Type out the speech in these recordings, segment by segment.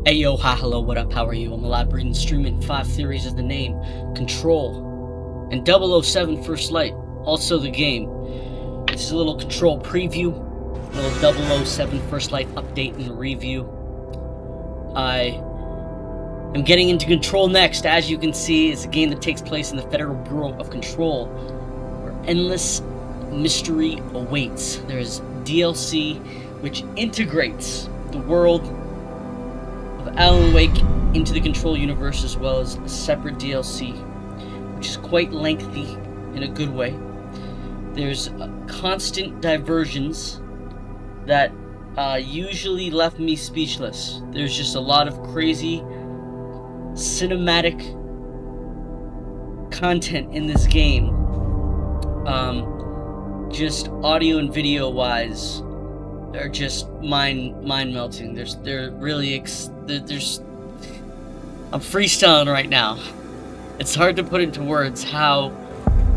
Hey yo, hi, hello, what up, how are you? I'm alive, breathing, streaming, 5 Theories is the name, Control, and 007 First Light, also the game. This is a little Control preview, a little 007 First Light update and review. I am getting into Control next. As you can see, it's a game that takes place in the Federal Bureau of Control, where endless mystery awaits. There's DLC, which integrates the world of Alan Wake into the Control universe, as well as a separate DLC, which is quite lengthy in a good way. There's constant diversions that usually left me speechless. There's just a lot of crazy cinematic content in this game. Just audio and video wise are just mind melting. There's I'm freestyling right now. It's hard to put into words how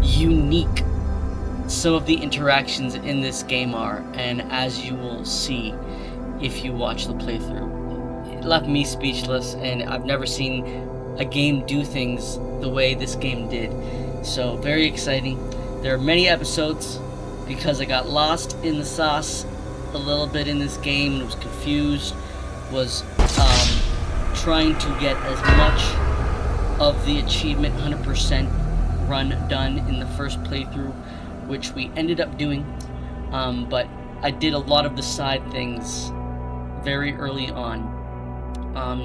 unique some of the interactions in this game are, and as you will see if you watch the playthrough, it left me speechless, and I've never seen a game do things the way this game did. So very exciting. There are many episodes because I got lost in the sauce a little bit in this game and was confused, was trying to get as much of the achievement 100% run done in the first playthrough, which we ended up doing, but I did a lot of the side things very early on,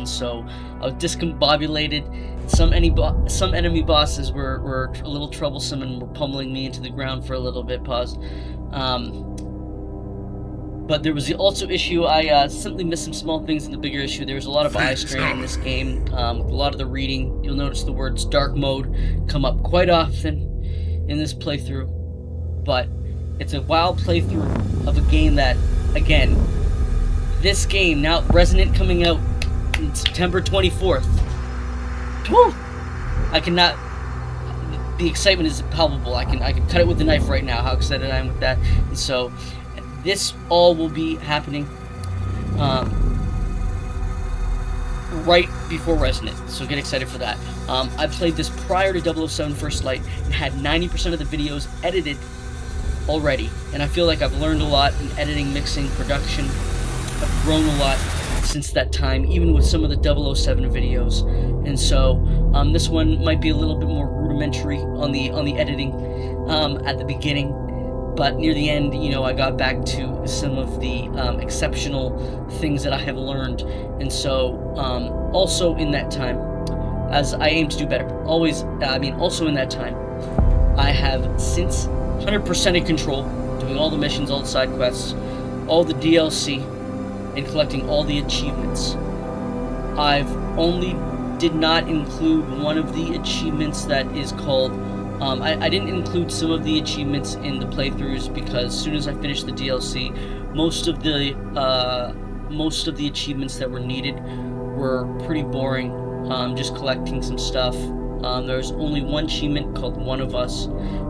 so I was discombobulated. Some enemy bosses were a little troublesome and were pummeling me into the ground for a little bit. But there was the also issue, I simply missed some small things in the bigger issue. There was a lot of eye strain in this game, with a lot of the reading. You'll notice the words dark mode come up quite often in this playthrough, but it's a wild playthrough of a game that, again, this game, now Resident coming out on September 24th, woo! I cannot, the excitement is palpable. I can cut it with a knife right now, how excited I am with that. And so this all will be happening right before Resident, so get excited for that. I played this prior to 007 First Light and had 90% of the videos edited already, and I feel like I've learned a lot in editing, mixing, production. I've grown a lot since that time, even with some of the 007 videos, and so this one might be a little bit more rudimentary on the editing at the beginning. But near the end, I got back to some of the exceptional things that I have learned. And so, also in that time, as I aim to do better, also in that time, I have since 100% in Control, doing all the missions, all the side quests, all the DLC, and collecting all the achievements. I've only did not include one of the achievements that is called I didn't include some of the achievements in the playthroughs because as soon as I finished the DLC, most of the achievements that were needed were pretty boring. Just collecting some stuff. There's only one achievement called One of Us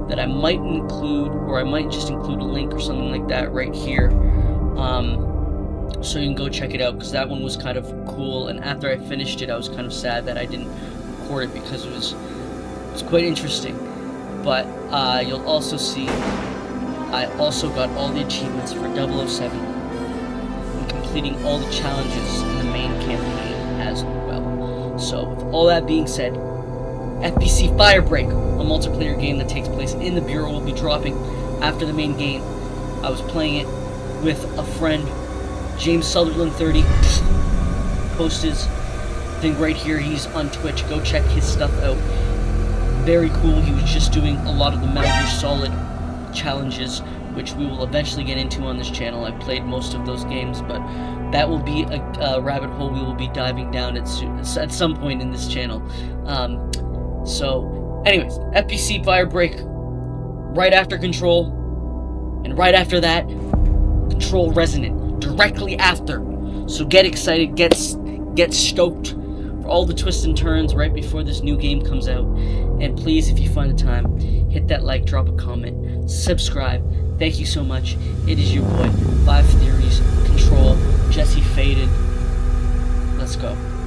that I might include, or I might just include a link or something like that right here, so you can go check it out, because that one was kind of cool. And after I finished it, I was kind of sad that I didn't record it because it was quite interesting. But you'll also see I also got all the achievements for 007 and completing all the challenges in the main campaign as well. So with all that being said, FBC Firebreak, a multiplayer game that takes place in the Bureau, will be dropping after the main game. I was playing it with a friend, James Sutherland 30. Post his thing right here. He's on Twitch. Go check his stuff out. Very cool. He was just doing a lot of the Metal Gear Solid challenges, which we will eventually get into on this channel. I've played most of those games, but that will be a rabbit hole we will be diving down at some point in this channel. So anyways, FBC Firebreak right after Control, and right after that, Control Resident directly after. So get excited, get stoked for all the twists and turns right before this new game comes out. And please, if you find the time, hit that like, drop a comment, subscribe. Thank you so much. It is your boy, 5 Theories, Control, Jesse Faded. Let's Let's go.